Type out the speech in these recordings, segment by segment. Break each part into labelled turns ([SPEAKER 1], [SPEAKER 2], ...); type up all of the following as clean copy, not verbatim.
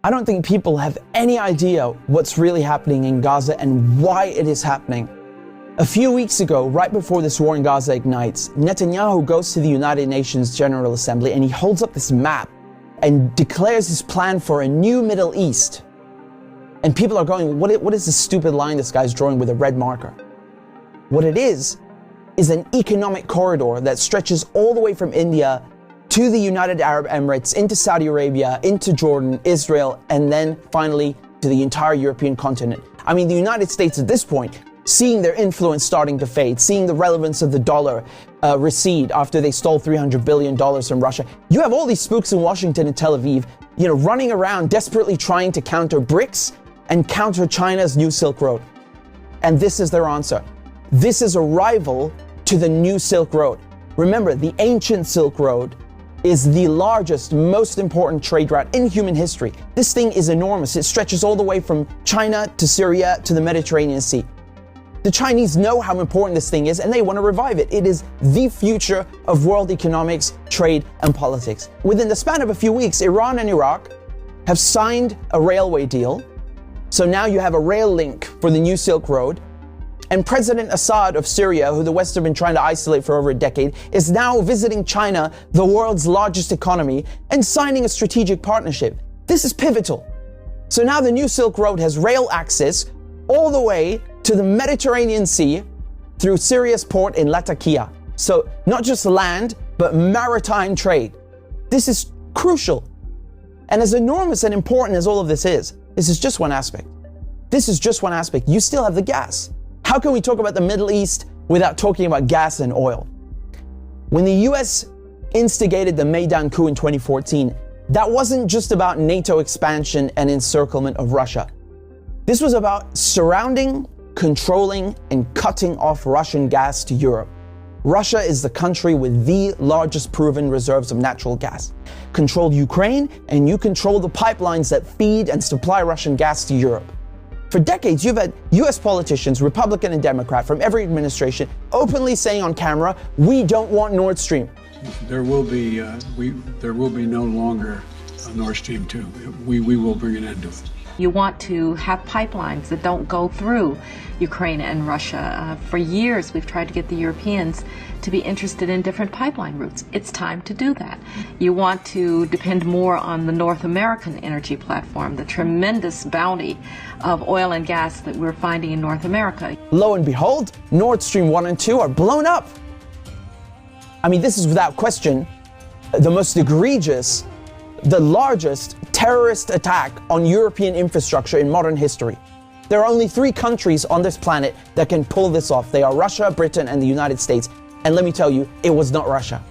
[SPEAKER 1] I don't think people have any idea what's really happening in Gaza and why it is happening. A few weeks ago, right before this war in Gaza ignites, Netanyahu goes to the United Nations General Assembly and he holds up this map and declares his plan for a new Middle East. And people are going, what is this stupid line this guy's drawing with a red marker? What it is an economic corridor that stretches all the way from India to the United Arab Emirates, into Saudi Arabia, into Jordan, Israel, and then finally to the entire European continent. I mean, the United States at this point, seeing their influence starting to fade, seeing the relevance of the dollar recede after they stole $300 billion from Russia. You have all these spooks in Washington and Tel Aviv, running around desperately trying to counter BRICS and counter China's new Silk Road. And this is their answer. This is a rival to the new Silk Road. Remember, the ancient Silk Road is the largest, most important trade route in human history. This thing is enormous. It stretches all the way from China to Syria to the Mediterranean Sea. The Chinese know how important this thing is and they want to revive it. It is the future of world economics, trade, and politics. Within the span of a few weeks, Iran and Iraq have signed a railway deal. So now you have a rail link for the new Silk Road. And President Assad of Syria, who the West have been trying to isolate for over a decade, is now visiting China, the world's largest economy, and signing a strategic partnership. This is pivotal. So now the new Silk Road has rail access all the way to the Mediterranean Sea through Syria's port in Latakia. So not just land, but maritime trade. This is crucial. And as enormous and important as all of this is just one aspect. This is just one aspect. You still have the gas. How can we talk about the Middle East without talking about gas and oil? When the US instigated the Maidan coup in 2014, that wasn't just about NATO expansion and encirclement of Russia. This was about surrounding, controlling, and cutting off Russian gas to Europe. Russia is the country with the largest proven reserves of natural gas. Control Ukraine, and you control the pipelines that feed and supply Russian gas to Europe. For decades, you've had US politicians, Republican and Democrat, from every administration, openly saying on camera, we don't want Nord Stream.
[SPEAKER 2] There will be no longer a Nord Stream 2. We will bring an end to it.
[SPEAKER 3] You want to have pipelines that don't go through Ukraine and Russia. For years, we've tried to get the Europeans to be interested in different pipeline routes. It's time to do that. You want to depend more on the North American energy platform, the tremendous bounty of oil and gas that we're finding in North America.
[SPEAKER 1] Lo and behold, Nord Stream 1 and 2 are blown up. I mean, this is without question the most egregious, the largest terrorist attack on European infrastructure in modern history. There are only 3 countries on this planet that can pull this off. They are Russia, Britain, and the United States. And let me tell you, it was not Russia.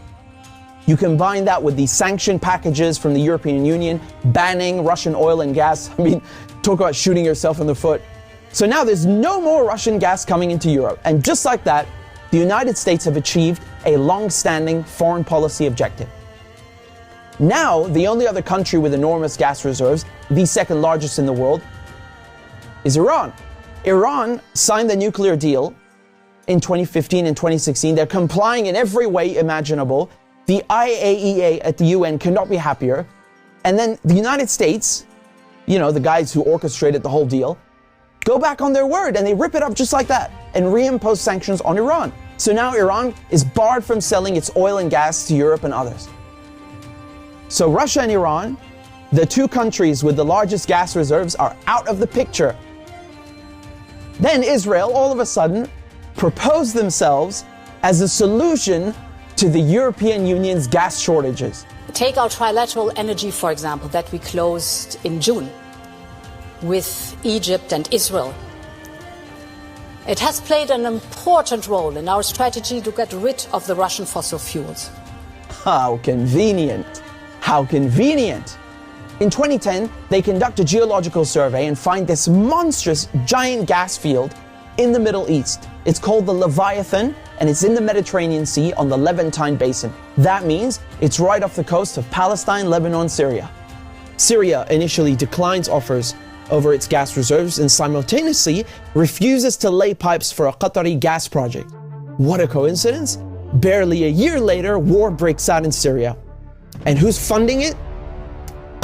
[SPEAKER 1] You combine that with the sanction packages from the European Union, banning Russian oil and gas. I mean, talk about shooting yourself in the foot. So now there's no more Russian gas coming into Europe. And just like that, the United States have achieved a long-standing foreign policy objective. Now, the only other country with enormous gas reserves, the second largest in the world, is Iran. Iran signed the nuclear deal in 2015 and 2016. They're complying in every way imaginable. The IAEA at the UN cannot be happier. And then the United States, the guys who orchestrated the whole deal, go back on their word and they rip it up just like that and reimpose sanctions on Iran. So now Iran is barred from selling its oil and gas to Europe and others. So Russia and Iran, the 2 countries with the largest gas reserves, are out of the picture. Then Israel, all of a sudden, proposed themselves as a solution to the European Union's gas shortages.
[SPEAKER 4] Take our trilateral energy, for example, that we closed in June with Egypt and Israel. It has played an important role in our strategy to get rid of the Russian fossil fuels.
[SPEAKER 1] How convenient. How convenient. In 2010, they conduct a geological survey and find this monstrous giant gas field in the Middle East. It's called the Leviathan, and it's in the Mediterranean Sea on the Levantine Basin. That means it's right off the coast of Palestine, Lebanon, Syria. Syria initially declines offers over its gas reserves and simultaneously refuses to lay pipes for a Qatari gas project. What a coincidence! Barely a year later, war breaks out in Syria. And who's funding it?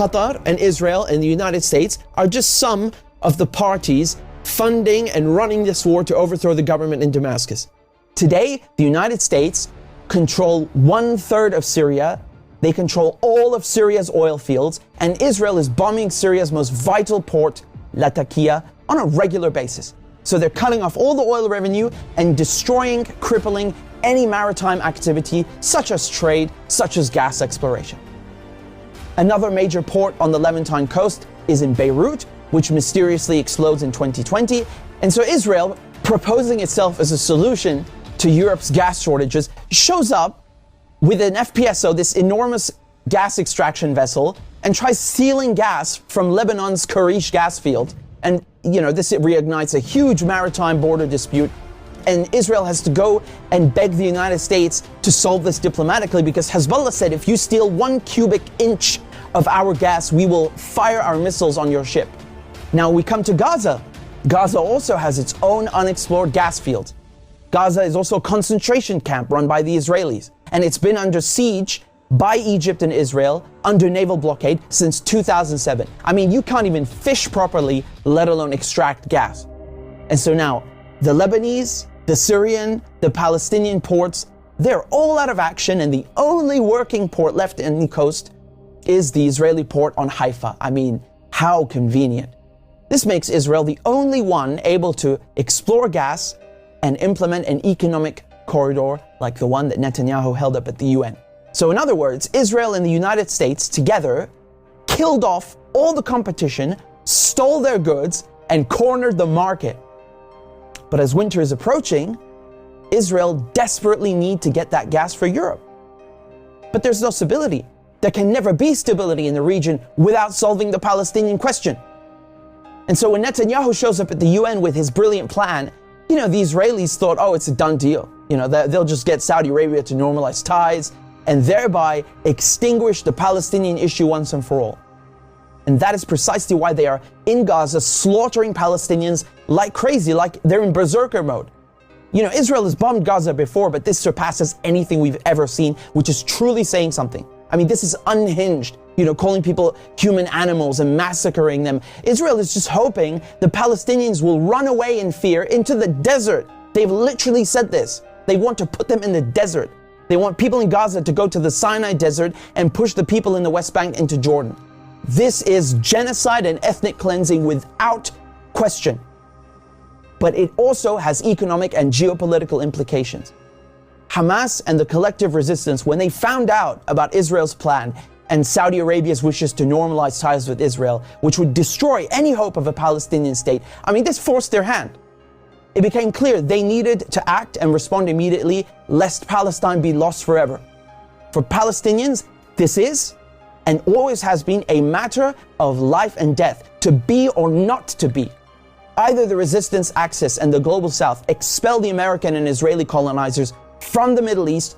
[SPEAKER 1] Qatar and Israel and the United States are just some of the parties funding and running this war to overthrow the government in Damascus. Today, the United States control 1/3 of Syria. They control all of Syria's oil fields, and Israel is bombing Syria's most vital port, Latakia, on a regular basis. So they're cutting off all the oil revenue and destroying, crippling any maritime activity, such as trade, such as gas exploration. Another major port on the Levantine coast is in Beirut, which mysteriously explodes in 2020. And so Israel, proposing itself as a solution to Europe's gas shortages, shows up with an FPSO, this enormous gas extraction vessel, and tries stealing gas from Lebanon's Karish gas field. And, this reignites a huge maritime border dispute. And Israel has to go and beg the United States to solve this diplomatically, because Hezbollah said, if you steal 1 cubic inch of our gas, we will fire our missiles on your ship. Now we come to Gaza. Gaza also has its own unexplored gas field. Gaza is also a concentration camp run by the Israelis, and it's been under siege by Egypt and Israel under naval blockade since 2007. I mean, you can't even fish properly, let alone extract gas. And so now, the Lebanese, the Syrian, the Palestinian ports, they're all out of action, and the only working port left in the coast is the Israeli port on Haifa. I mean, how convenient. This makes Israel the only one able to explore gas and implement an economic corridor like the one that Netanyahu held up at the UN. So in other words, Israel and the United States together killed off all the competition, stole their goods, and cornered the market. But as winter is approaching, Israel desperately needs to get that gas for Europe. But there's no stability. There can never be stability in the region without solving the Palestinian question. And so when Netanyahu shows up at the UN with his brilliant plan, the Israelis thought, oh, it's a done deal. They'll just get Saudi Arabia to normalize ties and thereby extinguish the Palestinian issue once and for all. And that is precisely why they are in Gaza slaughtering Palestinians like crazy, like they're in berserker mode. Israel has bombed Gaza before, but this surpasses anything we've ever seen, which is truly saying something. I mean, this is unhinged, calling people human animals and massacring them. Israel is just hoping the Palestinians will run away in fear into the desert. They've literally said this. They want to put them in the desert. They want people in Gaza to go to the Sinai desert and push the people in the West Bank into Jordan. This is genocide and ethnic cleansing without question. But it also has economic and geopolitical implications. Hamas and the collective resistance, when they found out about Israel's plan and Saudi Arabia's wishes to normalize ties with Israel, which would destroy any hope of a Palestinian state, this forced their hand. It became clear they needed to act and respond immediately, lest Palestine be lost forever. For Palestinians, this is and always has been a matter of life and death, to be or not to be. Either the resistance axis and the global south expel the American and Israeli colonizers from the Middle East,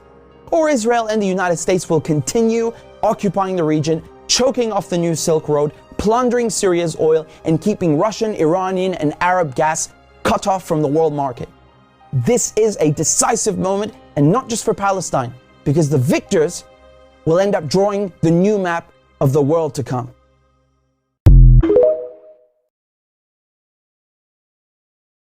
[SPEAKER 1] or Israel and the United States will continue occupying the region, choking off the new Silk Road, plundering Syria's oil, and keeping Russian, Iranian, and Arab gas cut off from the world market. This is a decisive moment, and not just for Palestine, because the victors will end up drawing the new map of the world to come.